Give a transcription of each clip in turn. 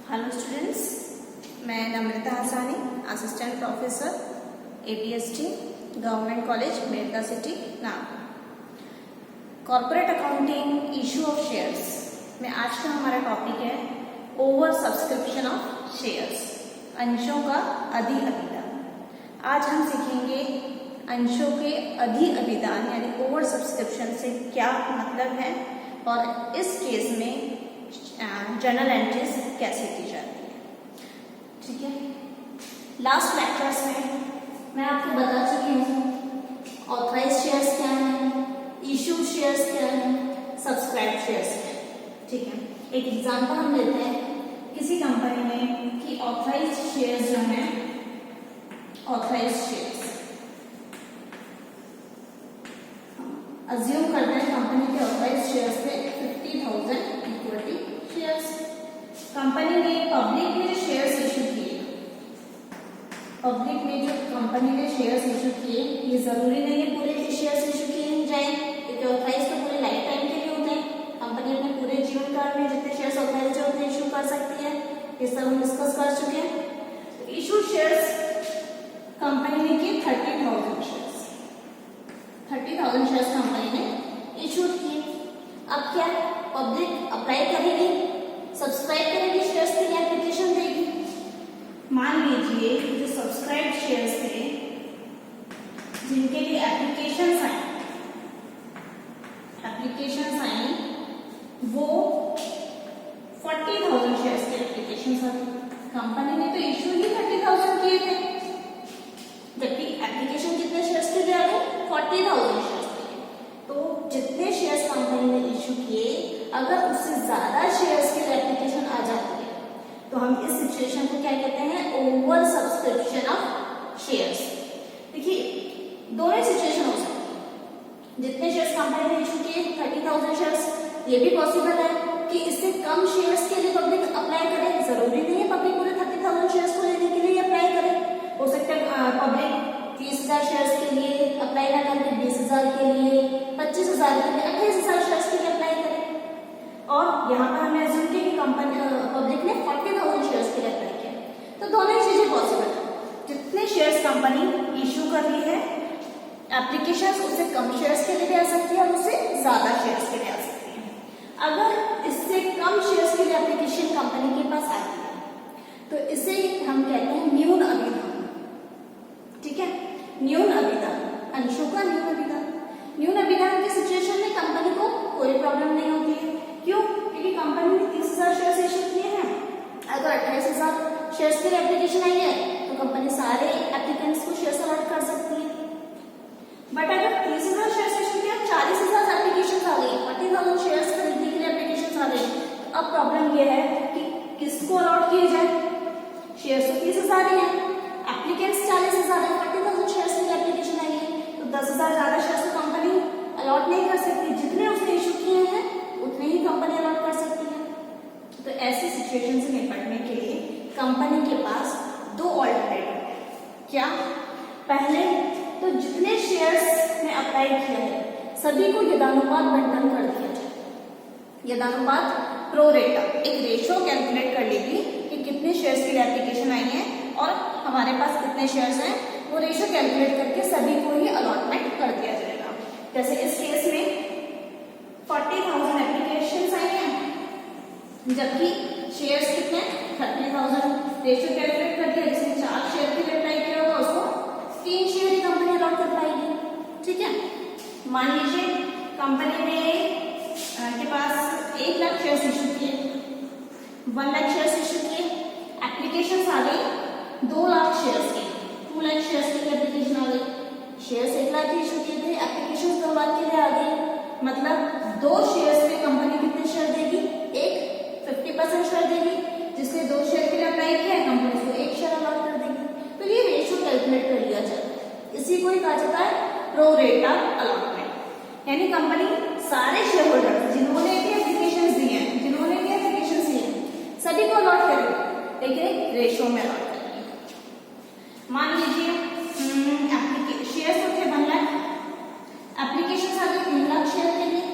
Hello students, मैं Namrata Hasani, assistant professor APST government college Merka city Nagpur. Corporate accounting issue of shares में आज का हमारा टॉपिक है ओवर सब्सक्रिप्शन ऑफ शेयर्स, अंशों का अधिअभिदान। आज हम सीखेंगे अंशों के अधिअभिदान यानी ओवर सब्सक्रिप्शन से क्या मतलब है और इस केस में जर्नल एंट्रीज कैसे की जाती है। ठीक है, लास्ट लेक्चर्स में मैं आपको बता चुकी हूँ ऑथराइज शेयर्स क्या हैं, इशू शेयर्स क्या हैं, सब्सक्राइब शेयर्स क्या हैं। ठीक है, एक एग्जांपल हम लेते हैं किसी कंपनी में कि ऑथराइज शेयर्स जो हैं, ऑथराइज शेयर्स अज्यूम करते हैं कंपनी के ऑथराइज शेयर्स थे 50,000 इक्विटी शेयर्स। कंपनी ने पब्लिक में शेयर्स इशू किए, पब्लिक में जो कंपनी ने शेयर्स इशू किए, ये जरूरी नहीं है पूरे के शेयर्स इशू किए जाए क्योंकि ऑथराइज तो पूरे लाइफ टाइम के लिए होते हैं। कंपनी अपने पूरे जीवन काल में जितने शेयर्स ऑथराइज होते हैं इशू कर सकती है, ये सब हम डिस्कस कर चुके हैं। इशू शेयर्स कंपनी ने किए 30,000 शेयर्स, 30,000 शेयर्स कंपनी ने इशू किए। अब क्या पब्लिक अप्लाई करेगी, सब्सक्राइब करेगी, शेयर्स के लिए एप्लीकेशन देगी। मान लीजिए जो सब्सक्राइब शेयर्स थे जिनके लिए एप्लीकेशन आई वो 40,000 शेयर्स के एप्लीकेशन आते। कंपनी ने तो इशू ही 30,000 किए थे, जबकि एप्लीकेशन कितने शेयर्स के लिए आ गए 40,000 शेयर्स के लिए। तो जितने शेयर्स कंपनी ने इशू किए, अगर उससे ज्यादा शेयर्स के लिए एप्लीकेशन आ जाती है तो हम इस सिचुएशन को क्या कहते हैं, ओवर सब्सक्रिप्शन ऑफ शेयर्स। देखिए दोनों सिचुएशन हो सकती है। जितने शेयर्स कंपनी ने इशू किए 30,000 शेयर्स, ये भी पॉसिबल है कि इससे कम शेयर्स के लिए पब्लिक अप्लाई करे। जरूरी नहीं है पब्लिक पूरे 30,000 शेयर्स को लेने के लिए अप्लाई करे। हो सकता है पब्लिक 30,000 शेयर्स के लिए अप्लाई ना करके 20,000 के लिए, 25,000 के लिए, 28,000 शेयर्स के लिए अप्लाई करे। और यहाँ पर हमने अज्यूम किया कि कंपनी पब्लिक ने 40,000 शेयर्स के लिए अप्लाई किया, तो दोनों चीजें पॉसिबल है। जितने शेयर्स कंपनी इशू कर रही है एप्लीकेशन, उससे कम शेयर्स के लिए भी आ सकती है और उससे ज्यादा शेयर्स के लिए आ सकती है। अगर इससे कम शेयर्स के लिए एप्लीकेशन कंपनी के पास आती है तो इसे हम कहते हैं न्यून अभिदान। ठीक है, न्यून अभिदान, अंशों का न्यून अभिदान। न्यून अभिदान की सिचुएशन में कंपनी को कोई प्रॉब्लम नहीं होती है। क्यों? क्योंकि कंपनी ने 30,000 शेयर्स इशू किए हैं। अगर 28,000 शेयर्स के लिए एप्लीकेशन आई है तो कंपनी सारे एप्लीकेंट्स को शेयर्स अलॉट कर सकती है। बट अगर 30,000 शेयर्स इशू किया, 40,000 एप्लीकेशन आ गई, 40,000 शेयर्स खरीदने के लिए एप्लीकेशन आ गई, तो अब प्रॉब्लम यह है कि किसको अलॉट किए जाए। शेयर्स तो 30,000 ही है, एप्लीकेंट्स 40,000 है, 40,000 शेयर्स के लिए एप्लीकेशन आई है, तो 10,000 ज्यादा शेयर्स तो कंपनी अलॉट नहीं कर सकती। जितने उसने इशू किए हैं उतने ही कंपनी अलॉट कर सकती है। तो ऐसी सिचुएशन से निपटने के लिए कंपनी के पास दो ऑल्टरनेटिव है। क्या? पहले तो जितने शेयर्स ने अप्लाई किया है सभी को यदानुपात बंटन कर दिया जाए। यदानुपात प्रो रेटा, एक रेशो कैलकुलेट कर लेगी कि कितने शेयर्स के लिए एप्लीकेशन आई है और हमारे पास कितने शेयर्स हैं, वो रेशो कैलकुलेट करके सभी को ही अलॉटमेंट कर दिया जाएगा। जैसे इस केस में 40,000 एप्लीकेशन आई हैं, जबकि शेयर्स कितने 30,000। रेशो कैलकुलेट कर दिया, जिसने 4 शेयर के लिए अप्लाई किया होगा उसको 3 शेयर ही कंपनी अलॉट कर पाएगी। ठीक है, मान लीजिए कंपनी ने के पास 1 लाख शेयर्स इशू किए, 1 लाख शेयर्स इशू किए, एप्लीकेशन आ गई 2 लाख शेयर्स की, 2 लाख शेयर्स की एप्लीकेशन आ गई। शेयर्स 1 लाख की इशू किए थे, एप्लीकेशन 2 लाख के लिए आ गई। मतलब 2 शेयर्स पे कंपनी कितने शेयर देगी, एक 50% शेयर देगी। जिसने 2 शेयर के लिए अप्लाई किया है कंपनी उसको 1 शेयर अलॉट कर देगी। तो ये रेशो कैलकुलेट कर लिया जाता है, इसी को ही कहा जाता है प्रो रेटा अलॉटमेंट। यानी कंपनी सारे शेयर होल्डर जिन्होंने भी एप्लीकेशन दिए हैं, जिन्होंने भी एप्लीकेशन दिए हैं सभी को अलॉट करेगी, लेकिन रेशो में अलॉट करेगी। मान लीजिए शेयर्स तो थे 1 लाख, एप्लीकेशन आ गई 3 लाख शेयर के लिए,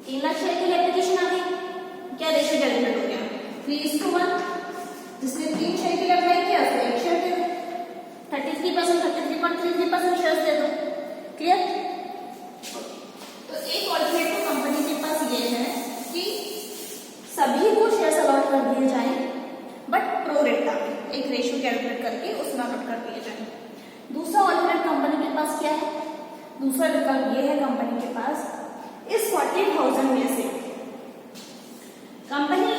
3 लाख शेयर के लिए एप्लीकेशन आ गई। क्या रेशियो कैलकुलेट हो गया, 3:1 दूसरा विकल्प ये है कंपनी के पास, इस 40,000 में से कंपनी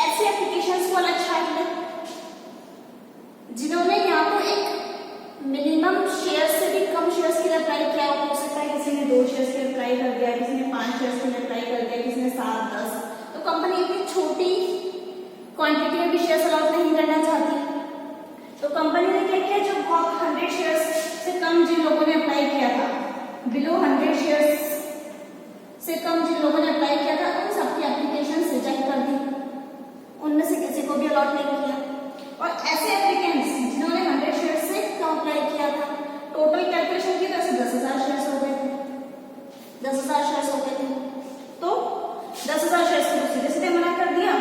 ऐसे एप्लीकेशंस को अलग छाट ले जिन्होंने या तो एक मिनिमम शेयर से भी कम शेयर्स के लिए अप्लाई किया हो सकता है, किसी ने 2 शेयर्स के लिए अप्लाई कर दिया, किसी ने 5 शेयर्स के लिए अप्लाई कर दिया, किसी ने 7-10। तो कंपनी इतनी छोटी क्वांटिटी में भी शेयर्स अलॉट नहीं करना चाहती, तो कंपनी ने क्या किया, जो बहुत 100 शेयर्स से कम जिन लोगों ने अप्लाई किया था, बिलो 100 शेयर्स से कम जिन लोगों ने अप्लाई किया था, उन सबकी एप्लीकेशन रिजेक्ट कर दी, उनमें से किसी को भी अलॉट नहीं किया। और ऐसे एप्लीकेंट्स जिन्होंने 100 शेयर्स से कम अप्लाई किया था, टोटल कैलकुलेशन की तरह से 10,000 शेयर्स हो गए थे, 10,000 शेयर्स हो गए थे। तो 10,000 शेयर्स को सीधे सीधे मना कर दिया।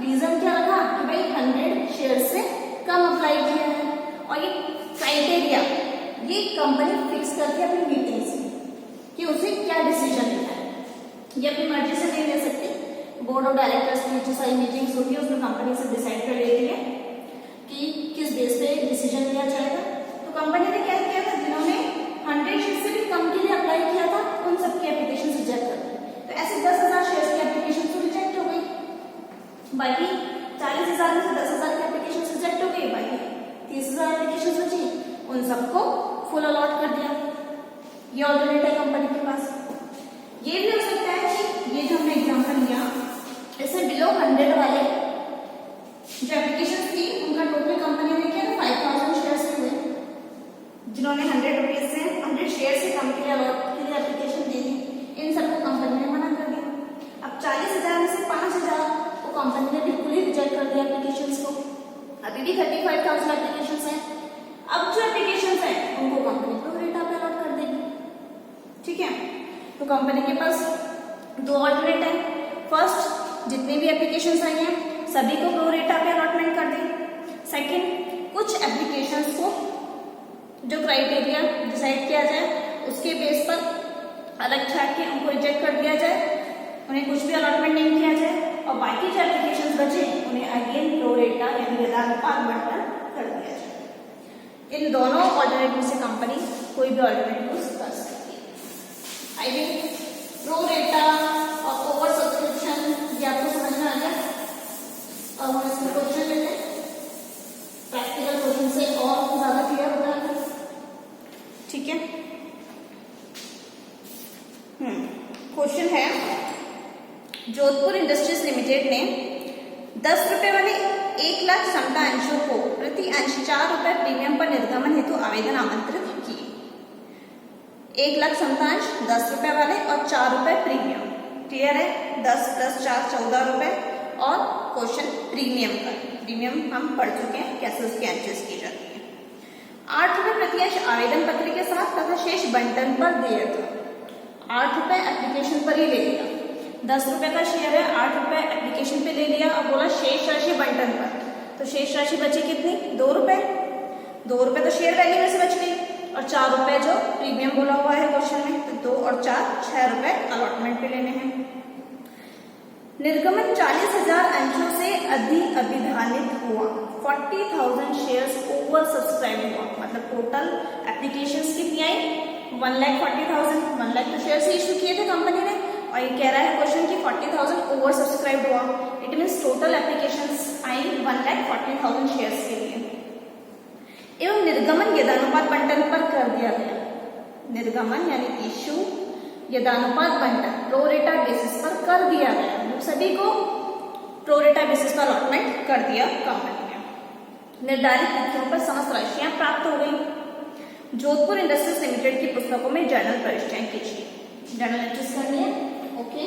रीजन क्या रखा कि भाई 100 शेयर्स से कम अप्लाई किया है, और ये क्राइटेरिया ये कंपनी फिक्स करती है अपनी मीटिंग्स में कि उसे क्या डिसीजन लेना है। ये अपनी मर्जी से नहीं ले सकती, बोर्ड ऑफ डायरेक्टर्स की जो सारी मीटिंग्स होती है उसमें कंपनी से डिसाइड कर लेती है कि किस बेस पे डिसीजन लिया जाएगा। तो कंपनी ने क्या किया था, जिन्होंने 100 शेयर से भी कम के लिए अप्लाई किया था, उन सबकी एप्लीकेशन रिजेक्ट कर दी। तो ऐसे 10,000 शेयर्स की एप्लीकेशन तो रिजेक्ट हो गई, बाकी 40,000 में से 10,000 की एप्लीकेशन रिजेक्ट हो गई, बाकी 30,000 एप्लीकेशन बची, उन सबको फुल अलॉट कर दिया। ये ऑल्टरनेट है कंपनी के पास। ये भी हो सकता है कि ये जो हमने एग्जांपल लिया, इससे बिलो 100 वाले जो एप्लीकेशन थी उनका टोटल कंपनी ने किया 5,000 शेयर्स हुए, जिन्होंने 100 रुपीज से 100 शेयर से कम के लिए अलॉट के लिए एप्लीकेशन दी थी, इन सबको कंपनी ने मना कर दिया। अब 40,000 में से 5,000 को कंपनी ने बिल्कुल ही रिजेक्ट कर दिया एप्लीकेशंस को। अभी भी 35,000 एप्लीकेशंस हैं। अब जो एप्लीकेशंस हैं उनको कंपनी प्रो रेटा पे अलॉट कर देगी, ठीक है। तो कंपनी के पास 2 ऑल्टरनेट है। फर्स्ट, जितनी भी एप्लीकेशंस आई हैं सभी को प्रो रेटा पे अलॉटमेंट कर दें। सेकंड, कुछ एप्लीकेशंस को जो क्राइटेरिया डिसाइड किया जाए उसके बेस पर अलग छाट के उनको रिजेक्ट कर दिया जाए, उन्हें कुछ भी अलॉटमेंट नहीं किया जाए, और बाकी जो एप्लीकेशंस बचे उन्हें अगेन प्रो रेटा यानी यथानुपात बंटन कर दिया जाए। इन दोनों ऑल्टरनेट में से कंपनी कोई भी ऑल्टरनेट यूज कर सकती है। आई थिंक प्रो रेटा और ओवर सब्सक्रिप्शन ये आपको समझ में आ गया। अब हम इसमें क्वेश्चन लेते हैं, प्रैक्टिकल क्वेश्चन से और ज्यादा क्लियर हो जाएगा, ठीक है। क्वेश्चन है, जोधपुर इंडस्ट्रीज लिमिटेड ने 10 रुपए वाले 1 लाख समता अंशों को प्रति अंश 4 रुपए प्रीमियम पर निर्गमन हेतु आवेदन आमंत्रित किए। 1 लाख समता अंश 10 रुपए वाले और 4 रुपए प्रीमियम, क्लियर है। 10 + 4 14 रुपए, और क्वेश्चन प्रीमियम का, प्रीमियम हम पढ़ चुके हैं कैसे उसकी एंट्रीज की जाती है। 8 रुपए प्रति अंश आवेदन पत्र के साथ तथा शेष बंटन पर दिए थे। 8 रुपए एप्लीकेशन पर ही ले लिया, 10 रुपए का शेयर है, 8 रुपए एप्लीकेशन पे ले लिया, और बोला शेष राशि बंटन पर। तो शेष राशि बची कितनी, 2 रुपए। 2 रुपए तो शेयर वैल्यू में से बच गई, और 4 रुपए जो प्रीमियम बोला हुआ है क्वेश्चन में, तो 2 और 4 6 रुपए अलॉटमेंट पे लेने हैं। निर्गमन 40,000 अंशों से अधिक अभिधानित हुआ, 40,000 शेयर्स ओवर सब्सक्राइब हुआ, मतलब टोटल एप्लीकेशंस कितनी आई, 1,40,000। 1 लाख तो शेयर्स इशू किए थे कंपनी ने, और ये कह रहा है क्वेश्चन कि 40,000 ओवर सब्सक्राइब हुआ। It means total applications I 1,40,000 shares के लिए। एवं निर्गमन यदानुपात बंटन पर कर दिया गया। निर्गमन यानी इशू, यदानुपात बंटन प्रो रेटा बेसिस पर कर दिया गया, मतलब सभी को प्रो रेटा बेसिस पर अलॉटमेंट कर दिया कंपनी ने। निर्धारित तिथियों पर समस्त राशियां प्राप्त हो गई। जोधपुर इंडस्ट्रीज लिमिटेड की पुस्तकों में जर्नल प्रविष्टियां कीजिए। जर्नल एंट्रीज करनी है, okay.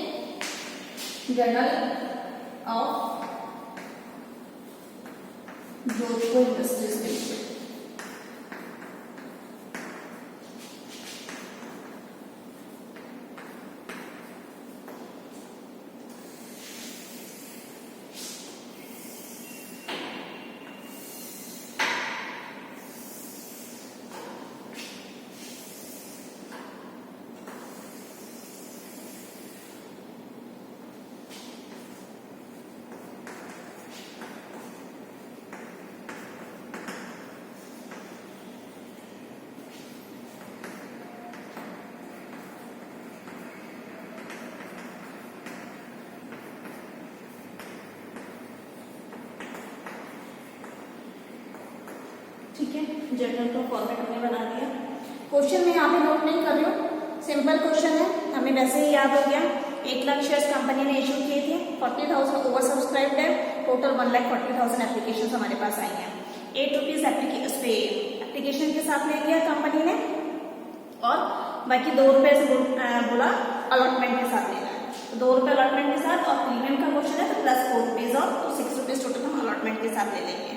Journal of Jodhpur industries limited, ठीक है, जर्नल को फॉर्मेट हमने बना दिया। क्वेश्चन में यहाँ पे नोट नहीं कर रही हूँ, सिंपल क्वेश्चन है, हमें वैसे ही याद हो गया। 1 लाख शेयर्स कंपनी ने इशू किए थे, 40,000 ओवर सब्सक्राइब्ड है, टोटल 1,40,000 एप्लीकेशन हमारे पास आई हैं। 8 रुपीज एप्लीकेशन के साथ ले लिया कंपनी ने, और बाकी 2 रुपए से बोला अलॉटमेंट के साथ लेना है, तो 2 रुपए अलॉटमेंट के साथ, और प्रीमियम का क्वेश्चन है तो प्लस 4 रुपीज और, तो 6 रुपीज टोटल हम अलॉटमेंट के साथ ले लेंगे।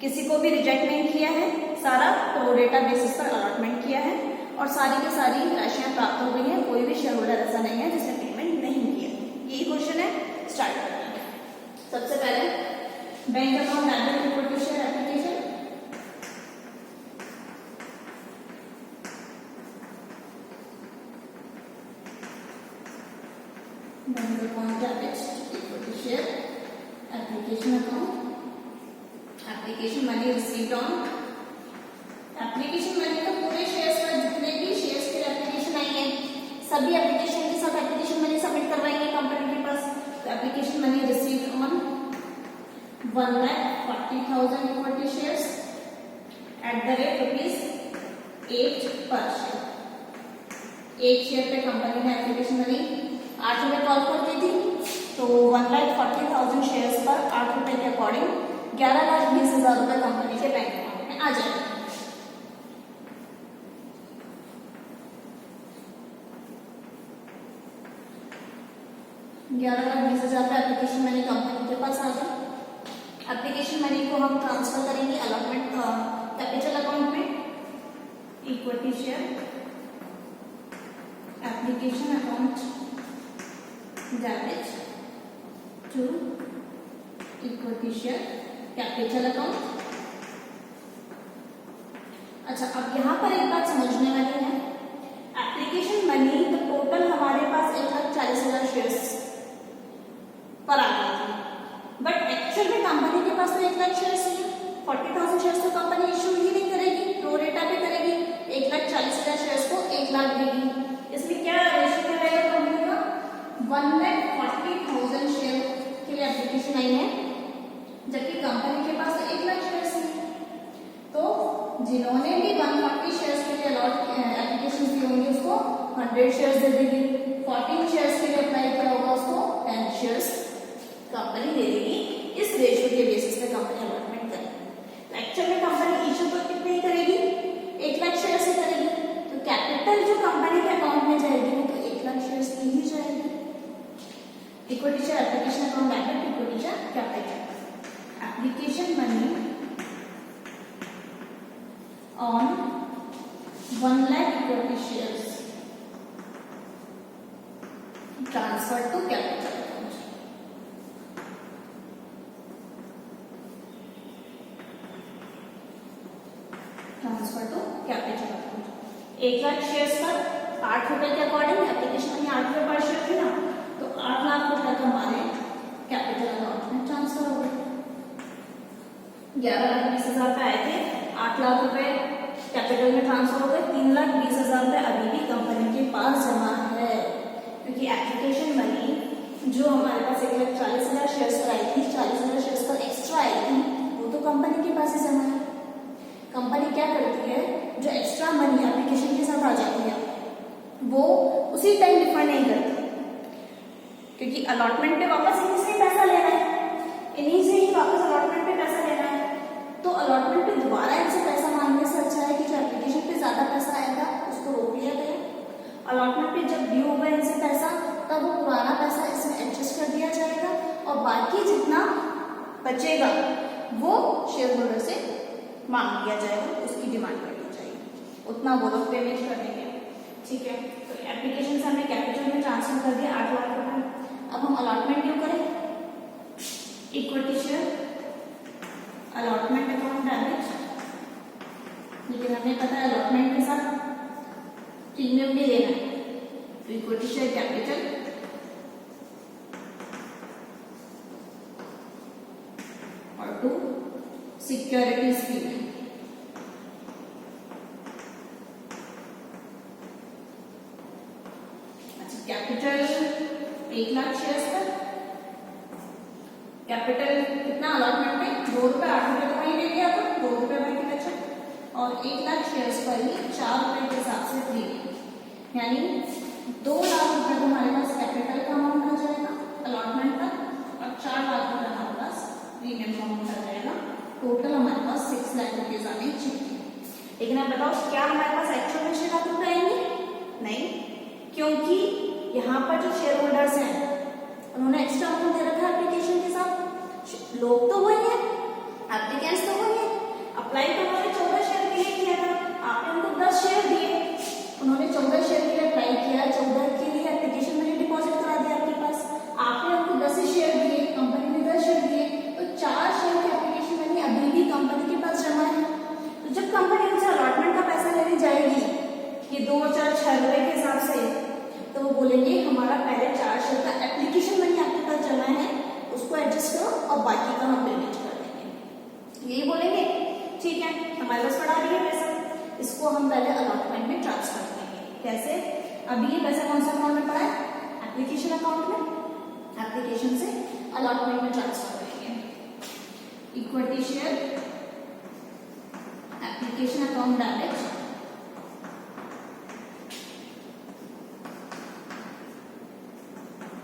किसी को भी रिजेक्ट नहीं किया है, सारा प्रो डेटा बेसिस पर अलॉटमेंट किया है, और सारी की सारी राशियां प्राप्त हो गई हैं। कोई भी शेयर होल्डर ऐसा नहीं है जिसने पेमेंट नहीं किया। यही क्वेश्चन है, स्टार्ट करते हैं। सबसे पहले bank account debit equity share application. Bank account debit equity share application account. Application money received on, application money तो पूरे शेयर्स पर जितने भी शेयर्स के एप्लीकेशन आई है सभी एप्लीकेशन के साथ एप्लीकेशन मनी सबमिट करवाएंगे कंपनी के पास। तो application money received on 1,40,000 equity shares at the rate ₹8 पर शेयर। एक शेयर पे कंपनी ने एप्लीकेशन मनी 8 रुपए कॉल कर दी थी, तो 1,40,000 शेयर्स पर 8 रुपए के अकॉर्डिंग 11,20,000 रुपए कंपनी के बैंक अकाउंट में आ जाएगा। 11,20,000 रुपए एप्लीकेशन मनी कंपनी के पास आ गया। एप्लीकेशन मनी को हम ट्रांसफर करेंगे अलॉटमेंट कैपिटल अकाउंट में। Equity share application account debit to equity share capital account. अच्छा, अब यहां पर एक बात समझने वाली है, एप्लीकेशन मनी तो टोटल हमारे पास 1,40,000 शेयर्स पर आ गई थी, बट एक्चुअल में कंपनी के पास तो 1 लाख शेयर्स है। 40,000 शेयर्स तो कंपनी इशू ही नहीं करेगी, प्रो रेटा पे करेगी। 1,40,000 शेयर्स को 1 लाख देगी। इसमें क्या रेशियो रहेगा कंपनी का? 1,40,000 शेयर के लिए एप्लीकेशन आई है, जबकि कंपनी के पास 1 लाख शेयर्स है। तो जिन्होंने भी 140 शेयर्स के लिए अलॉट एप्लीकेशन दी होंगी उसको 100 शेयर्स दे देगी। 14 शेयर्स के लिए अप्लाई किया होगा उसको 10 शेयर्स कंपनी दे देगी। इस रेशियो के बेसिस पे कंपनी अलॉटमेंट करेगी। एक्चुअल में कंपनी इशू तो कितने ही करेगी? 1 लाख शेयर से करेगी। तो कैपिटल जो कंपनी के अकाउंट में जाएगी वो तो 1 लाख शेयर की ही जाएगी। Equity share application account debit equity share capital. Application money on 1 lakh equity shares transferred to capital account. Transfer to capital account. 1 lakh shares पर 8 रुपए के अकॉर्डिंग एप्लीकेशन मनी 8 रुपए पर शेयर थी ना, तो 8 लाख रुपए तो हमारे कैपिटल अकाउंट में ट्रांसफर हो गए। 11,20,000 पे आए थे, 8 लाख रुपए कैपिटल में ट्रांसफर हो गए। 3,20,000 रुपए अभी भी कंपनी के पास जमा है, क्योंकि एप्लीकेशन मनी जो हमारे पास 1,40,000 शेयर्स पर आई थी, 40,000 शेयर्स पर एक्स्ट्रा आई थी, वो तो कंपनी के पास ही जमा है। कंपनी क्या करती है, जो एक्स्ट्रा मनी एप्लीकेशन के साथ आ जाती है वो उसी टाइम रिफंड नहीं करती, क्योंकि अलॉटमेंट पे वापस इन्हीं से ही पैसा लेना है, इन्हीं से ही वापस अलॉटमेंट पे पैसा लेना है। तो अलॉटमेंट पे दोबारा इनसे पैसा मांगने से अच्छा है कि जो एप्लीकेशन पे ज्यादा पैसा आएगा उसको रोक लिया गया। अलॉटमेंट पे जब ड्यू होगा इनसे पैसा, तब वो पुराना पैसा इसमें एडजस्ट कर दिया जाएगा, और बाकी जितना बचेगा वो शेयर होल्डर से मांग लिया जाएगा, उसकी डिमांड कर दी जाएगी, उतना वो लोग पेमेंट कर देंगे। ठीक है, तो एप्लीकेशन से हमने कैपिटल में ट्रांसफर कर दिया 8 लाख रुपए। अब हम अलॉटमेंट क्यों करें? Equity share allotment account debit, लेकिन हमें पता है अलॉटमेंट के साथ प्रीमियम भी लेना है, तो इक्विटी शेयर कैपिटल और 2 सिक्योरिटीज फी। अच्छा, कैपिटल 1 लाख शेयर्स पर कैपिटल कितना अलॉटमेंट में 2 रुपए 8 रुपए तो वही ले लिया, तो 2 रुपए बाकी बचा। और 1 लाख शेयर्स पर ही 4 रुपए के हिसाब से प्रीमियम, यानी 2 लाख रुपए तो हमारे पास कैपिटल का अमाउंट आ जाएगा अलॉटमेंट का, और 4 लाख रुपए हमारे पास प्रीमियम का अमाउंट आ जाएगा। टोटल हमारे पास 6 लाख रुपीज आने चाहिए। लेकिन आप बताओ क्या हमारे पास एक्चुअल में 6 लाख रुपए आएंगे? नहीं, क्योंकि यहाँ पर जो शेयर होल्डर्स हैं उन्होंने एक्स्ट्रा अमाउंट दे रखा है एप्लीकेशन के साथ। लोग तो वही है, एप्लीकेंट्स तो वही है। अप्लाई तो उन्होंने 14 शेयर के लिए किया था, आपने उनको 10 शेयर दिए, उन्होंने 14 शेयर के लिए अप्लाई किया, 14 के लिए एप्लीकेशन मनी डिपॉजिट करा दिया आपके पास, आपने उनको 10 ही शेयर दिए, कंपनी ने 10 शेयर दिए, तो 4 शेयर की एप्लीकेशन मनी अभी भी कंपनी के पास जमा है। तो जब कंपनी उनसे अलॉटमेंट का पैसा लेने जाएगी कि 2 और 4 6 रुपए के हिसाब से, तो वो बोलेंगे हमारा पहले 4 शेयर का एप्लीकेशन मनी आपके पास जमा है, उसको एडजस्ट करो और बाकी का हम पेमेंट कर देंगे, यही बोलेंगे। ठीक है, हमारे पास पड़ा रही है पैसा, इसको हम पहले अलॉटमेंट में ट्रांसफर करेंगे। कैसे? अभी ये पैसा कौन सा अकाउंट में पड़ा है? एप्लीकेशन अकाउंट में, एप्लीकेशन से अलॉटमेंट में ट्रांसफर करेंगे। Equity share application account direct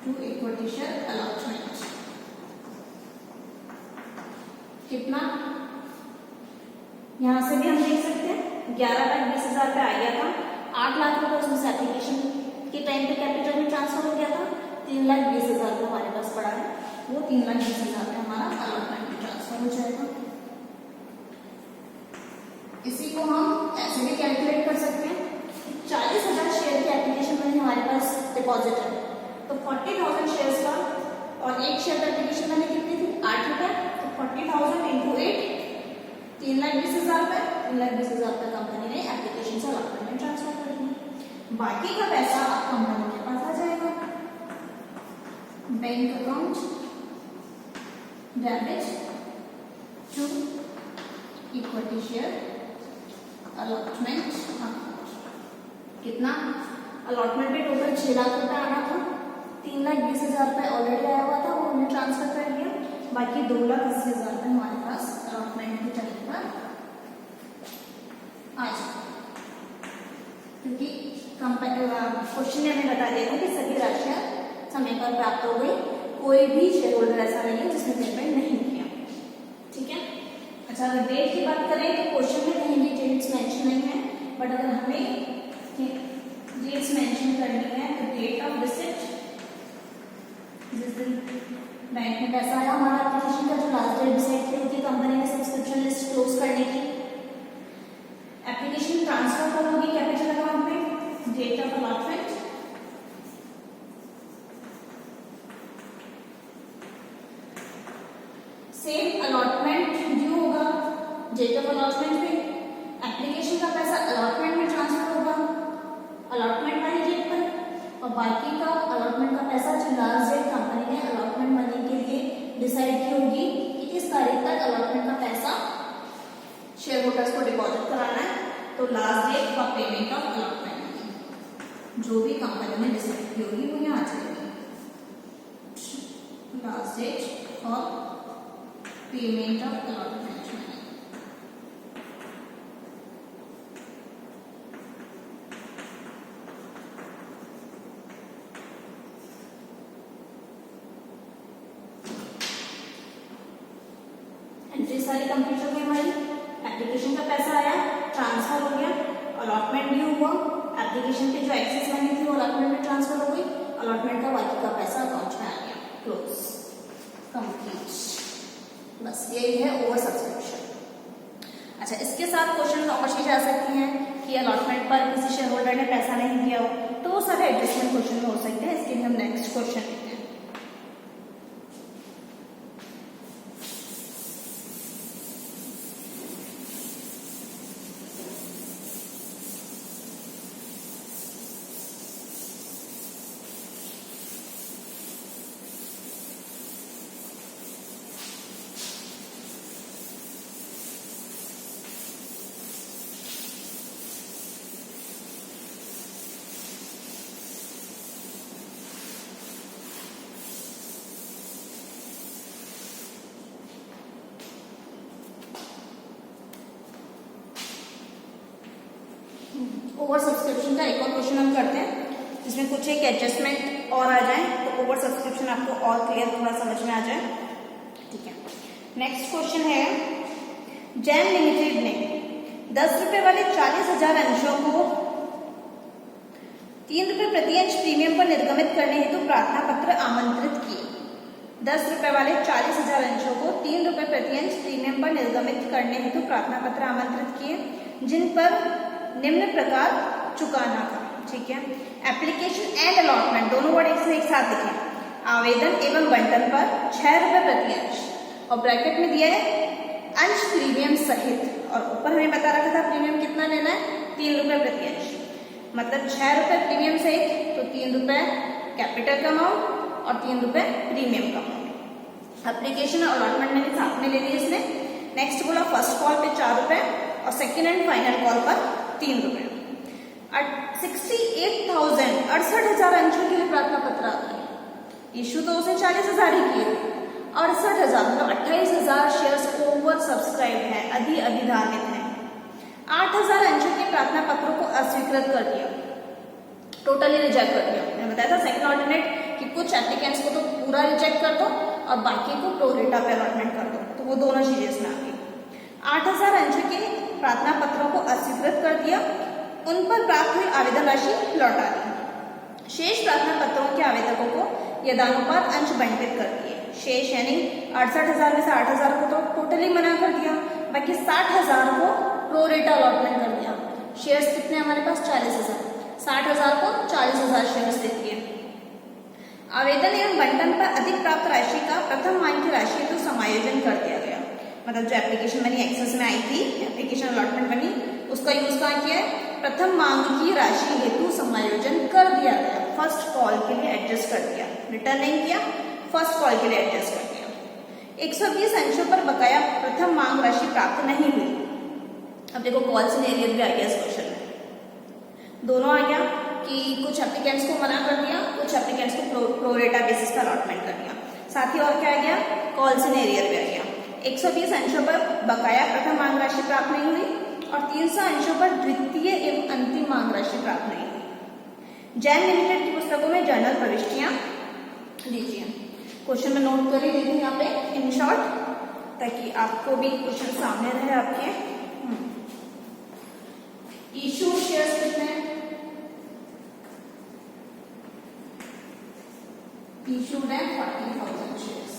to equity share allotment. कितना? यहां से भी हम देख सकते हैं 11,20,000 पे आ गया था, 8 लाख रुपए उसमें से एप्लीकेशन के टाइम पे कैपिटल में ट्रांसफर हो गया था, 3,20,000 का हमारे पास पड़ा है, वो 3,20,000 पे हमारा अलॉटमेंट में ट्रांसफर हो जाएगा। इसी को हम ऐसे भी कैलकुलेट कर सकते हैं, 40,000 शेयर की एप्लीकेशन मनी हमारे पास डिपॉजिट है, तो 40,000 शेयर्स का और 1 शेयर का एप्लीकेशन मनी कितनी थी? 8 रुपए, तो 40,000 इंटू 8 3,20,000 रुपए, 3,20,000 रुपए कंपनी ने एप्लीकेशन से अलॉटमेंट में ट्रांसफर कर दिया। बाकी का पैसा अब कंपनी के पास आ जाएगा। Bank account debit to equity share allotment account. कितना? अलॉटमेंट पे टोटल 6 लाख रुपए आना था, 3,20,000 रुपए ऑलरेडी आया हुआ था, वो हमने ट्रांसफर कर दिया, बाकी 2,80,000 रुपए हमारे पास अलॉटमेंट के टाइम पर आ जाए, क्योंकि क्वेश्चन ने हमें बता दिया था कि सभी राशियां समय पर प्राप्त हो गई, कोई भी शेयर होल्डर ऐसा नहीं है जिसने पेमेंट नहीं किया। ठीक है। अच्छा, अगर डेट की बात करें तो क्वेश्चन में कहीं भी डेट्स मेंशन नहीं है, बट अगर हमें डेट्स मेंशन करनी है तो डेट ऑफ रिसिप्ट, जिस दिन बैंक में पैसा आया हमारा एप्लीकेशन का, जो लास्ट डेट डिसाइड की होती कंपनी ने सब्सक्रिप्शन लिस्ट क्लोज करने की, एप्लीकेशन ट्रांसफर कब होगी कैपिटल अकाउंट में, date of allotment, same allotment due होगा डेट ऑफ अलॉटमेंट पे, एप्लीकेशन का पैसा अलॉटमेंट में ट्रांसफर होगा अलॉटमेंट वाली डेट पर, और बाकी का अलॉटमेंट का पैसा जो लास्ट डेट कंपनी ने अलॉटमेंट मनी के लिए डिसाइड की होगी कि इस तारीख तक अलॉटमेंट का पैसा शेयर होल्डर्स को डिपॉजिट कराना है, तो last date for payment of allotment जो भी कंपनी ने डिसाइड की होगी वो यहाँ आ जाएगी, last date for payment of allotment. Entry सारी कंप्लीट हो गई हमारी, एप्लीकेशन का पैसा आया, ट्रांसफर हो गया, अलॉटमेंट ड्यू हुआ, एप्लीकेशन की जो एक्सेस मनी थी वो अलॉटमेंट में ट्रांसफर हो गई, अलॉटमेंट का बाकी का पैसा अकाउंट में आ गया, क्लोज, कंप्लीट। बस यही है ओवर सब्सक्रिप्शन। अच्छा, इसके साथ क्वेश्चन और पूछे जा सकते हैं कि अलॉटमेंट पर किसी शेयर होल्डर ने पैसा नहीं दिया हो, तो वो सारे एडजस्टमेंट क्वेश्चन में हो सकते हैं। इसके लिए हम नेक्स्ट क्वेश्चन लेते हैं। ओवर सब्सक्रिप्शन का एक और क्वेश्चन हम करते हैं जिसमें कुछ एक एडजस्टमेंट और आ जाए तो ओवर सब्सक्रिप्शन आपको और क्लियर थोड़ा समझ में आ जाए। ठीक है, नेक्स्ट क्वेश्चन है, जैन लिमिटेड ने 10 रुपए वाले 40,000 अंशों को 3 रुपए प्रति अंश प्रीमियम पर निर्गमित करने हेतु प्रार्थना पत्र आमंत्रित किए। 10 रुपए वाले 40,000 अंशों को 3 रुपए प्रति अंश प्रीमियम पर निर्गमित करने हेतु प्रार्थना पत्र आमंत्रित किए, जिन पर निम्न प्रकार चुकाना था। ठीक है, एप्लीकेशन एंड अलॉटमेंट दोनों वर्ड एक साथ लिखें। आवेदन एवं बंटन पर 6 रुपए प्रति अंश और ब्रैकेट में दिया है अंश प्रीमियम सहित, और ऊपर हमें बता रखा था प्रीमियम कितना लेना है, 3 रुपए प्रति अंश, मतलब 6 रुपए प्रीमियम सहित तो 3 रुपए कैपिटल का अमाउंट और 3 रुपए प्रीमियम का अमाउंट। एप्लीकेशन और अलॉटमेंट ने साथ में ले लिया इसने। नेक्स्ट बोला फर्स्ट कॉल पे 4 रुपए और सेकेंड एंड फाइनल कॉल पर 3 रुपए। 68,000 अंशों के लिए प्रार्थना पत्र आता है। इशू तो उसे 40,000 ही किए, 68,000 मतलब 28,000 शेयर्स ओवर सब्सक्राइब है, अभिधानित है। 8,000 अंशों के प्रार्थना पत्रों को अस्वीकृत कर दिया, टोटली रिजेक्ट कर दिया। मैंने बताया था सेकंड ऑल्टरनेट कि कुछ एप्लीकेंट्स को तो पूरा रिजेक्ट कर दो और बाकी को प्रोरेटा पे अलॉटमेंट कर दो, तो वो दोनों चीजें इसमें आ गई। 8,000 अंशों के प्रार्थना पत्रों को अस्वीकृत कर दिया, उन पर प्राप्त हुई आवेदन राशि लौटा दी। शेष प्रार्थना पत्रों के आवेदकों को यदानुपात अंश बंटित कर दिए। शेष यानी 68,000 में से 8,000 को तो टोटली मना कर दिया, बाकी 60,000 को प्रोरेटा अलॉटमेंट कर दिया। शेयर्स कितने हमारे पास, 40,000, 60,000 को 40,000 शेयर्स दे दिए। आवेदन एवं बंटन पर अधिक प्राप्त राशि का प्रथम मांग की राशि तो समायोजन कर दिया गया, मतलब जो एप्लीकेशन बनी एक्सेस में आई थी, एप्लीकेशन अलॉटमेंट बनी, उसका यूज कहाँ किया है, प्रथम मांग की राशि हेतु समायोजन कर दिया गया। फर्स्ट कॉल के लिए एडजस्ट कर दिया, रिटर्न नहीं किया, फर्स्ट कॉल के लिए एडजस्ट कर दिया। 120 अंशों पर बकाया प्रथम मांग राशि प्राप्त नहीं हुई। अब देखो कॉल सिनेरियो भी आ गया इस क्वेश्चन में, दोनों आ गया कि कुछ एप्लीकेंट्स को मना कर दिया, कुछ एप्लीकेंट्स को प्रोरेटा बेसिस पर अलॉटमेंट कर दिया। साथ ही और क्या आ गया, कॉल सिनेरियो भी आ गया। 120 अंशों पर बकाया प्रथम मांग राशि प्राप्त नहीं हुई और 300 अंशों पर द्वितीय एवं अंतिम मांग राशि प्राप्त नहीं हुई। जैन लिमिटेड की पुस्तकों में जर्नल प्रविष्टियां लीजिए। क्वेश्चन में नोट कर ही लीजिए यहाँ पे इन शॉर्ट, ताकि आपको भी क्वेश्चन सामने रहे आपके। इशू शेयर्स कितने, इशूड है 40,000 शेयर्स।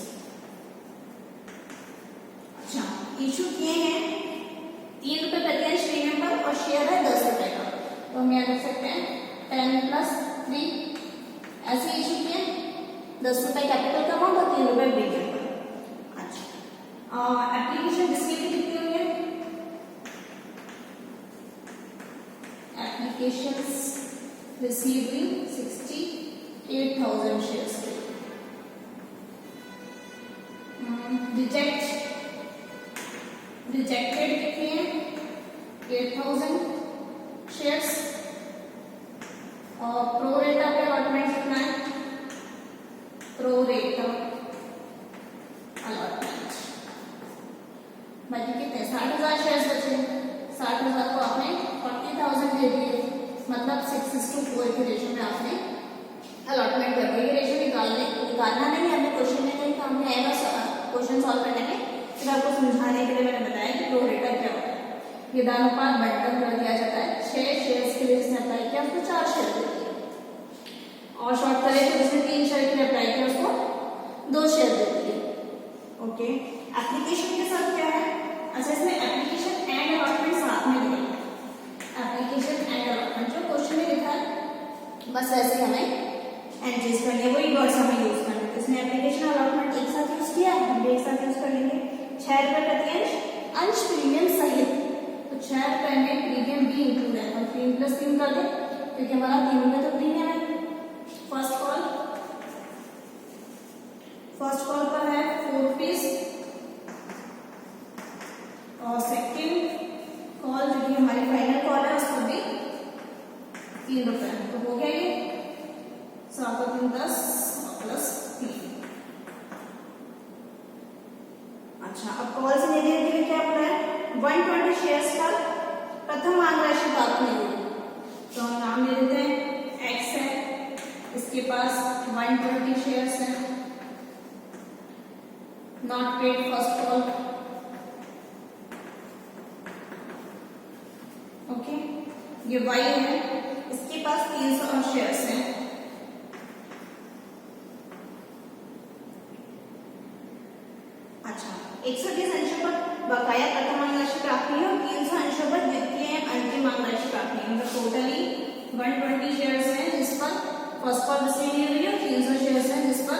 अच्छा, इशू किए हैं 3 रुपए प्रति अंश प्रीमियम पर और शेयर है 10 रुपए का, तो हम यहाँ लिख सकते हैं 10 + 3 ऐसे इशू किए, 10 रुपए कैपिटल का अमाउंट और 3 रुपए प्रीमियम पर। अच्छा, एप्लीकेशन रिसीव्ड कितनी हुई है, एप्लीकेशंस रिसीव्ड 68,000 शेयर्स। रिजेक्टेड कितने हैं, 8,000 शेयर्स और प्रोरेटा पे अलॉटमेंट कितना है, प्रोरेटा अलॉटमेंट बाकी कितने 60,000 शेयर्स बचे। 60,000 को आपने 40,000 दे दिए, मतलब 6:4 के रेशियो में आपने अलॉटमेंट कर दिया। ये रेशियो निकालना नहीं, हमने क्वेश्चन में नहीं, हमने आएगा क्वेश्चन सॉल्व करने में, फिर आपको समझाने के लिए मैंने बताया कि प्रोरेटा क्या होता है। यदानुपात बंटन कर दिया जाता है। 6 शेयर्स के लिए जिसने अप्लाई किया उसको 4 शेयर दे दिए, और शॉर्ट करें तो जिसने 3 शेयर के लिए अप्लाई किया उसको 2 शेयर दे दिए। ओके, एप्लीकेशन के साथ क्या है, अच्छा इसमें एप्लीकेशन एंड अलॉटमेंट साथ में दिया है। एप्लीकेशन एंड अलॉटमेंट जो क्वेश्चन में लिखा है बस ऐसे हमें एंट्रीज करनी है, वही वर्ड्स हमें यूज करना है। इसमें एप्लीकेशन अलॉटमेंट एक साथ यूज किया है, हम भी एक साथ यूज कर लेंगे। 6 रुपए प्रति अंश प्रीमियम सहित, तो 6 रुपए में प्रीमियम भी इंक्लूड है, तो 3 + 3 कर दे क्योंकि हमारा 3 रुपए तो प्रीमियम है। फर्स्ट कॉल पर है 4 रुपीज और सेकेंड कॉल जो कि हमारी फाइनल कॉल है उस पर भी 3 रुपए, तो हो गया ये 7 और 3 10 + 3। अच्छा, अब कॉल से लेने के लिए क्या बोला है, 120 शेयर्स पर प्रथम मांग राशि प्राप्त नहीं हुई, तो हम नाम ले देते हैं एक्स है, इसके पास 120 शेयर्स हैं, not paid first call. Okay, ये वाई है, इसके पास 300 शेयर्स हैं। अच्छा, 130 अंशों पर बकाया प्रथमांक राशि प्राप्त है और 300 अंशों पर द्वितीय अंतिमांक राशि प्राप्त है। मतलब टोटली 120 शेयर्स हैं जिस पर फर्स्ट कॉल रिसीव की हुई है और 300 शेयर्स हैं जिस पर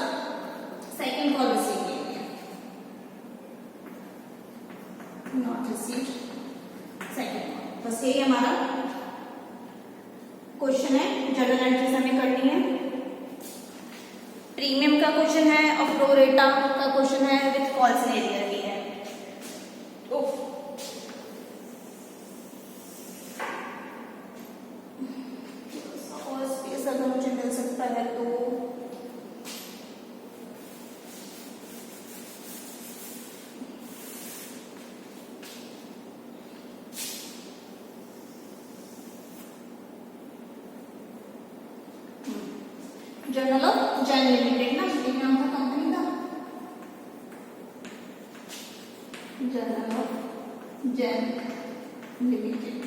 सेकंड कॉल रिसीव की हुई है। Not received second call. बस यही हमारा क्वेश्चन है, जनरल एंट्रीज हमें करनी है। प्रीमियम का क्वेश्चन है और प्रो रेटा का क्वेश्चन है विद कॉल सिनेरियो भी है। और स्पेस अगर मुझे मिल सकता है तो जर्नल ऑफ जैन लिमिटेड ना, ये नाम था कंपनी का, journal of Jain limited.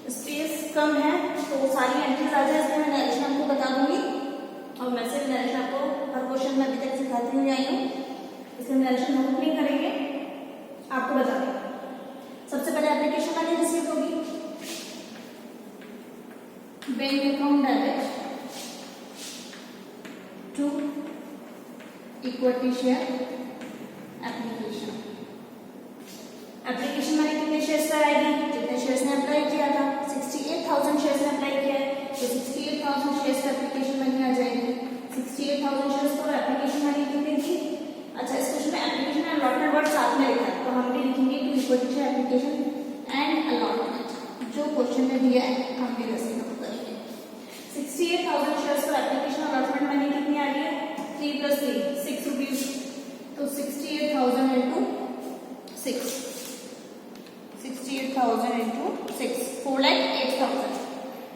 Space कम है तो सारी एंट्रीज आ जाए, इसमें मैं नरेशन आपको बता दूंगी और वैसे भी नरेशन आपको हर क्वेश्चन में अभी तक सिखाती हुई आई हूँ, इसमें नरेशन नोट नहीं करेंगे, आपको बता देंगे। सबसे पहले एप्लीकेशन मनी रिसीव होगी, bank account debit to equity share application. Application money कितने शेयर्स पर आएगी, जितने शेयर्स ने अप्लाई किया था, 68,000 शेयर्स ने अप्लाई किया है तो 68,000 शेयर्स पर एप्लीकेशन मनी आ जाएगी। 68,000 शेयर्स पर एप्लीकेशन मनी कितनी थी। अच्छा, इस क्वेश्चन में एप्लीकेशन एंड अलॉटमेंट वर्ड साथ में लिखा है तो हम भी लिखेंगे to equity share application and allotment. जो क्वेश्चन में दिया है हम भी वैसे नोट करेंगे। 68,000 शेयर्स पर एप्लीकेशन अलॉटमेंट मनी कितनी आ रही है, 3 + 3 6 रुपीज, तो 68,000 इंटू 6, 68,000 इंटू 6 4,08,000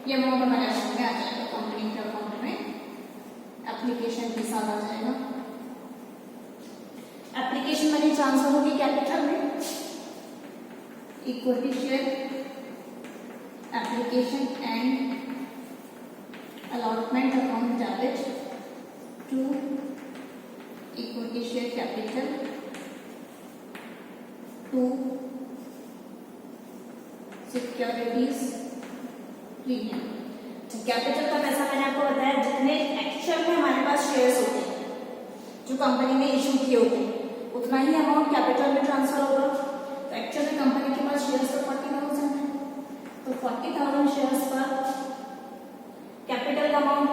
ये अमाउंट हमारे अकाउंट में आ जाएगा, कंपनी के अकाउंट में एप्लीकेशन के साथ आ जाएगा। एप्लीकेशन मनी ट्रांसफर होगी कैपिटल में, equity share application and allotment account debit to equity share capital to securities premium. Capital का पैसा मैंने आपको बताया, जितने एक्चुअल में हमारे पास शेयर्स होते हैं जो कंपनी ने इशू किए होते हैं उतना ही अमाउंट कैपिटल में ट्रांसफर होगा। तो एक्चुअल में कंपनी के पास शेयर्स तो 40,000 है, तो 40,000 शेयर्स पर कैपिटल का अमाउंट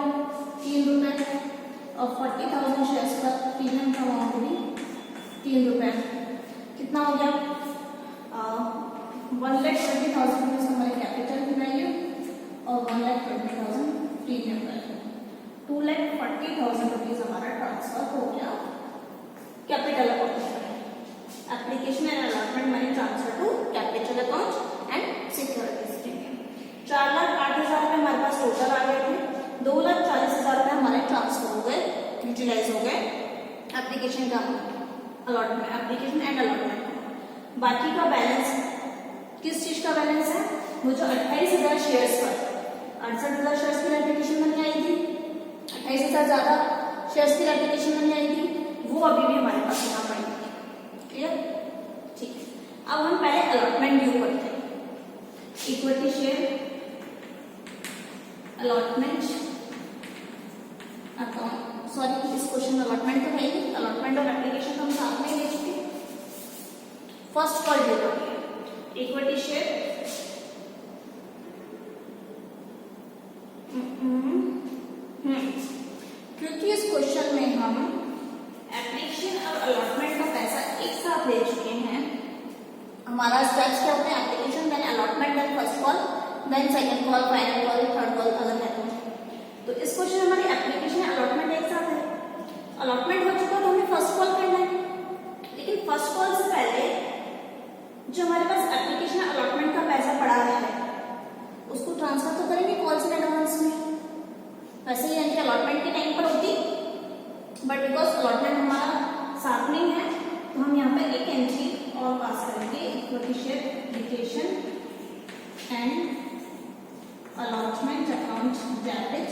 3 रुपए है और 40,000 शेयर्स पर प्रीमियम का अमाउंट भी 3 रुपए। कितना हो गया, 1,20,000 रुपीज हमारे कैपिटल की वैल्यू और 1,20,000 प्रीमियम वैल्यू, 2,40,000 रुपीज हमारा ट्रांसफर हो गया कैपिटल अकाउंट में। Application and allotment money transfer to capital account and securities premium. 4,08,000 रुपए हमारे पास टोटल आ गए थे, 2,40,000 रुपए हमारे ट्रांसफर हो गए, यूटिलाइज हो गए एप्लीकेशन का अलॉटमेंट, एप्लीकेशन एंड अलॉटमेंट। बाकी का बैलेंस किस चीज का बैलेंस है, वो जो 28,000 शेयर्स पर 68,000 शेयर्स की एप्लीकेशन मनी आई थी, 28,000 ज्यादा शेयर्स की एप्लीकेशन मनी आई थी, वो अभी भी हमारे पास यहाँ पड़ी है। क्लियर, ठीक है। अब हम पहले अलॉटमेंट ड्यू करते हैं। Equity share allotment account, sorry इस क्वेश्चन में अलॉटमेंट तो है ही, अलॉटमेंट और एप्लीकेशन हम साथ में ले चुके। फर्स्ट कॉल ड्यू करते हैं, इक्विटी शेयर हमारा स्टेप्स क्या होते हैं, application, then allotment, then first call, then second call, final call, third call अगर है तो इस क्वेश्चन हमारी एप्लीकेशन अलॉटमेंट एक साथ है। अलॉटमेंट हो चुका तो हमें फर्स्ट कॉल करना है, लेकिन फर्स्ट कॉल से पहले जो हमारे पास एप्लीकेशन अलॉटमेंट का पैसा पड़ा है उसको ट्रांसफर तो करेंगे कॉल्स एंड एडवांस में, वैसे ही यानी कि अलॉटमेंट के टाइम पर होती, बट बिकॉज अलॉटमेंट हमारा साथ नहीं है तो हम यहाँ पे एक एंट्री और पास करेंगे, equity share application and allotment account debit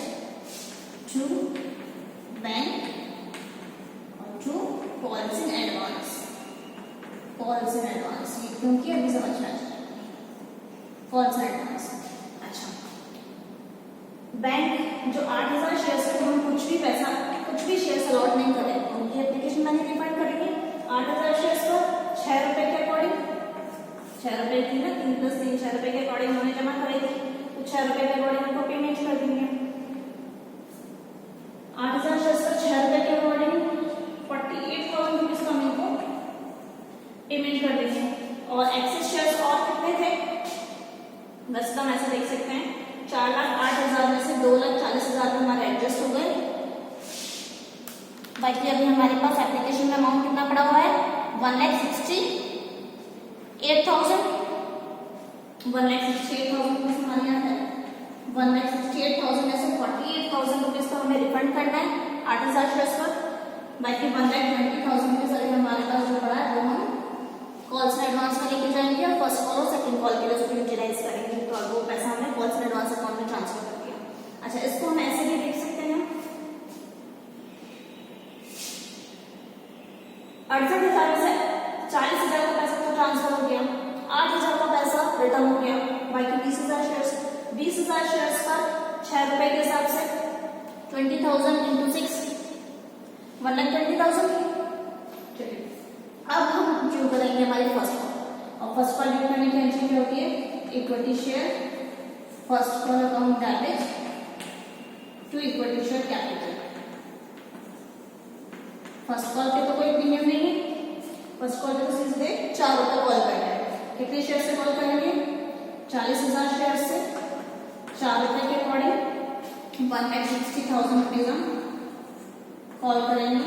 to bank और to calls in advance. Calls in advance ये क्योंकि अभी समझना चाहिए, कॉल्स इन एडवांस। अच्छा, बैंक जो 8000 शेयर्स को हम कुछ भी शेयर्स अलॉट नहीं करें उनकी एप्लीकेशन मनी रिफंड करेंगे। 8000 शेयर्स पर 6 रुपए के अकॉर्डिंग, 6 रुपए की ना 3 + 3 6 रुपए के अकॉर्डिंग उन्होंने जमा कराई थी, तो 6 रुपए के अकॉर्डिंग उनको पेमेंट कर देंगे। 8000 शेयर्स पर 6 रुपए के अकॉर्डिंग 48,000 रुपीज का हमको पेमेंट कर देंगे। और एक्सेस शेयर्स और कितने थे, बस हम ऐसे देख सकते हैं 4,08,000 में से 2,40,000 में हमारे एडजस्ट हो गए। बाकी अभी हमारे पास एप्लीकेशन में अमाउंट कितना पड़ा हुआ है, 1,68,000। 1,68,000 रुपीज हमारे यहाँ है। 1,68,000 में से 48,000 रुपीज का हमें रिफंड करना है 8,000 शेयर्स पर। बाकी 1,20,000 रुपीज अभी हमारे पास जो पड़ा है वो हम कॉल्स में एडवांस में लेके जाएंगे और फर्स्ट कॉल और सेकंड कॉल के लिए उसको यूटिलाइज करेंगे, तो वो पैसा हमने कॉल्स में एडवांस अकाउंट में ट्रांसफर कर दिया। अच्छा, इसको हम ऐसे भी देख सकते हैं, 68,000 से 40,000 का पैसा तो ट्रांसफर हो गया, 8,000 का पैसा रिटर्न हो गया, बाकी 20,000 शेयर्स पर 6 रुपए के हिसाब से 20,000 × 6 1,20,000। अब हम जो करेंगे हमारी फर्स्ट कॉल, और फर्स्ट कॉल करने की एंट्री क्या होती है, equity share first call account debit to equity share capital. First call पे तो कोई प्रीमियम नहीं है, फर्स्ट कॉल पे तो सीधे 4 रुपए कॉल करना है। कितने शेयर से कॉल करेंगे, 40,000 शेयर से 4 रुपए के अकॉर्डिंग 1,60,000 रुपीज हम कॉल करेंगे।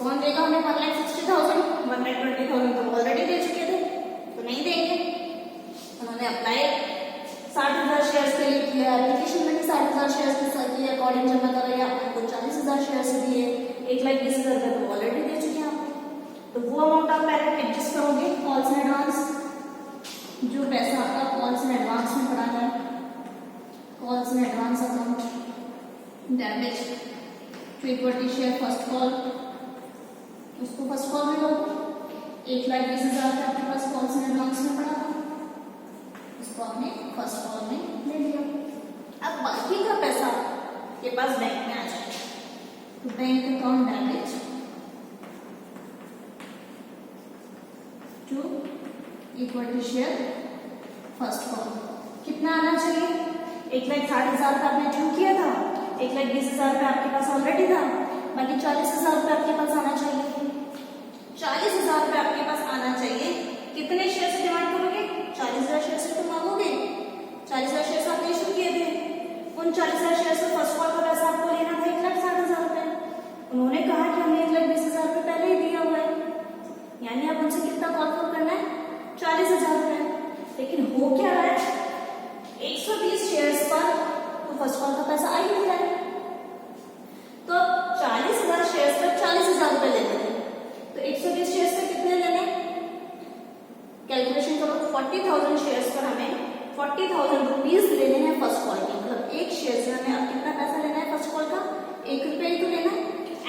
कौन देगा हमें 1,60,000? 1,20,000 तो ऑलरेडी दे चुके थे तो नहीं देंगे। उन्होंने अप्लाई 60,000 शेयर्स के लिए किया, एप्लीकेशन में 60,000 शेयर्स के अकॉर्डिंग जमा कराया, आपको 40,000 शेयर्स दिए, 1,20,000 रुपये तो ऑलरेडी दे चुके हैं आपको। तो वो अमाउंट आप पहले एडजस्ट करोगे कॉल्स इन एडवांस, जो पैसा आपका कॉल्स इन एडवांस में पड़ा है, calls in advance account debit to equity share first call, उसको फर्स्ट कॉल में लो। 1,20,000 का आपके पास कॉल्स इन एडवांस में पड़ा, उसको आपने फर्स्ट कॉल में ले लिया। अब बाकी का पैसा के पास बैंक में आ जाएगा, तो bank account debit to equity share first call. कितना आना चाहिए, 1,60,000 का आपने ड्यू किया था, 1,20,000 का आपके पास ऑलरेडी था, बाकी 40,000 रुपये आपके पास आना चाहिए। 40,000 रुपये आपके पास आना चाहिए। कितने शेयर से डिमांड करोगे, 40,000 शेयर से तो मांगोगे। 40,000 शेयर आपने इशू किए थे, उन 40,000 शेयर से फर्स्ट कॉल का पैसा आपको लेना था 1,60,000 रुपये। उन्होंने कहा कि हमने 1,20,000 रुपये पहले ही दिया हुआ है, यानी अब उनसे कितना कॉल करना है, 40,000 रुपये। लेकिन हो क्या रहा है, 120 शेयर्स पर तो फर्स्ट कॉल का पैसा आ ही नहीं रहा है, तो 40,000 शेयर्स पर 40,000 रुपये लेने हैं, तो 120 शेयर्स पर कितने लेने, कैलकुलेशन करो। 40,000 शेयर्स पर हमें 40,000 रुपीज लेने हैं फर्स्ट कॉल के, मतलब एक शेयर से हमें अब कितना पैसा लेना है फर्स्ट कॉल का, 1 रुपये ही तो लेना है।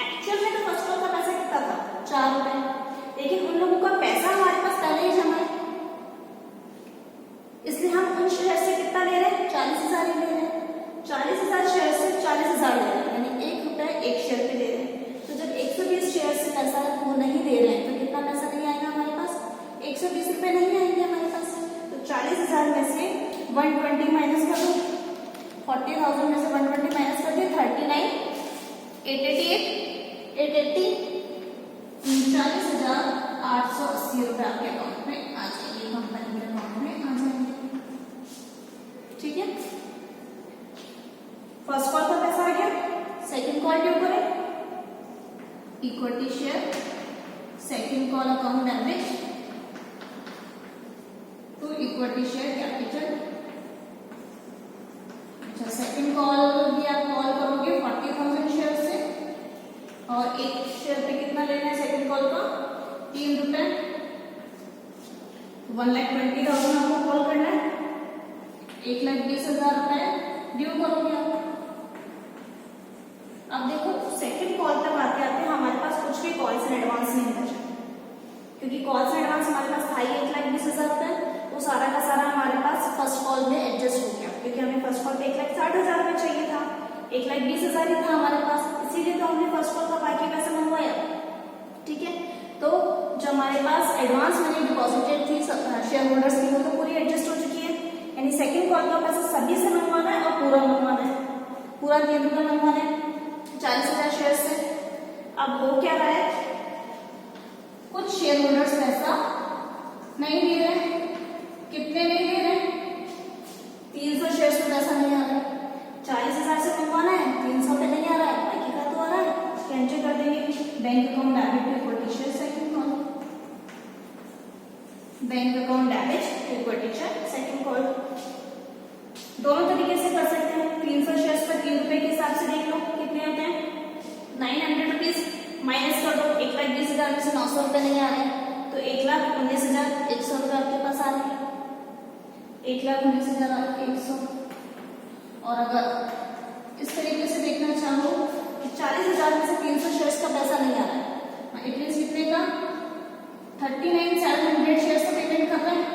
एक्चुअल में तो फर्स्ट कॉल का पैसा कितना था, 4 रुपये, लेकिन उन लोगों का पैसा हमारे पास पहले ही जमा है, इसलिए हम उन शेयर से कितना ले रहे हैं, 40,000 ही ले रहे हैं। 40,000 शेयर से 40,000 ले रहे हैं, यानी 1 रुपये एक शेयर पे ले रहे हैं। तो जब 120 शेयर से पैसा वो नहीं दे रहे हैं तो कितना पैसा नहीं आएगा हमारे पास, 120 रुपये नहीं आएंगे हमारे पास। तो 40,000 में से 120 माइनस कर दो, 40,000 में से 120 equity share, second call account debit to equity share capital. अच्छा, सेकंड कॉल भी आप कॉल करोगे 40,000 शेयर से, और एक शेयर पे कितना लेना है सेकंड कॉल का? 3 रुपए। 1,20,000 आपको कॉल करना है, 1,20,000 रुपए ड्यू करोगे आप। अब देखो सेकंड कॉल तक आते आते हमारे पास कुछ भी कॉल्स इन एडवांस नहीं बचा, क्योंकि कॉल्स इन एडवांस हमारे पास था ही 1,20,000 रुपए, वो सारा का सारा हमारे पास फर्स्ट कॉल में एडजस्ट हो गया, क्योंकि हमें फर्स्ट कॉल पे 1,60,000 रुपए चाहिए था, 1,20,000 ही था हमारे पास, इसीलिए तो हमने फर्स्ट कॉल का बाकी पैसा मंगवाया। ठीक है, तो जो हमारे पास एडवांस मनी डिपॉजिटेड थी शेयर होल्डर्स की, वो तो पूरी एडजस्ट हो चुकी है, यानी सेकंड कॉल का पैसा सभी से मंगवाना है और पूरा मंगवाना है, पूरा 3 रुपए मंगवाना है 40,000 शेयर से। अब हो क्या रहा है, कुछ शेयर होल्डर्स पैसा नहीं दे रहे। कितने नहीं दे रहे? 300 शेयर से पैसा नहीं आ रहा है, 40,000 से मंगवाना है, 300 पे नहीं आ रहा है, बाकी का तो आ रहा है, उसके एंट्री कर देंगे bank account debit to equity share second call, bank account debit equity share second call. दोनों तरीके से कर सकते हैं। 300 शेयर्स पर 3 रुपए के हिसाब से देख लो कितने होते हैं, 900 रुपीज माइनस कर दो, 1,20,000 में से 900 रुपए नहीं आ रहे, तो 1,19,100 रुपए आपके पास आ रहे हैं, 1,19,100। और अगर इस तरीके से देखना चाहो कि 40,000 में से 300 शेयर्स का पैसा नहीं आ रहा है, इट मींस कितने का? 39,700 शेयर्स का पेमेंट कर रहे हैं,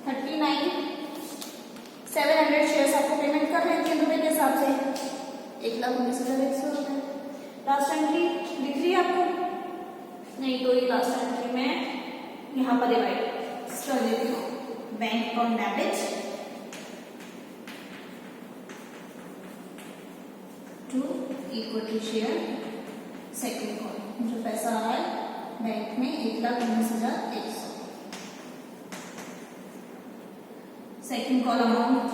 39,700 शेयर्स आपको पेमेंट कर रहे हैं 3 रुपए के हिसाब से, 1,19,100 रुपए। लास्ट एंट्री दिख रही है आपको? नहीं तो ये लास्ट एंट्री में यहाँ पर डिवाइड कर देती हूँ, bank account debit to equity share second call. जो पैसा आ रहा है बैंक में 1,19,100, second call amount,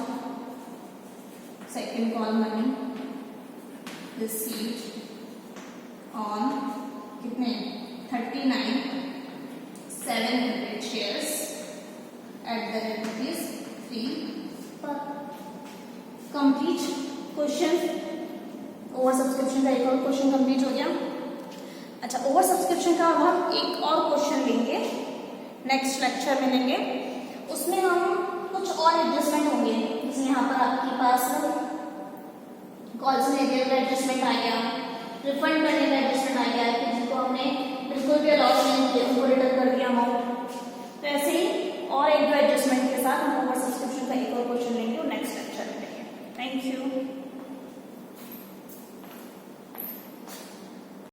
second call money received on कितने? 39,700 शेयर्स एट द रेट ₹3 पर। कंप्लीट क्वेश्चन, ओवर सब्सक्रिप्शन का एक और क्वेश्चन कंप्लीट हो गया। अच्छा, ओवर सब्सक्रिप्शन का अब हम एक और क्वेश्चन लेंगे, नेक्स्ट लेक्चर में लेंगे, उसमें हम कुछ और एडजस्टमेंट होंगे, जैसे यहाँ पर आपके पास कॉल्स में एरियर का एडजस्टमेंट आ गया, रिफंड करने का एडजस्टमेंट आ गया, जिनको हमने बिल्कुल भी अलॉट नहीं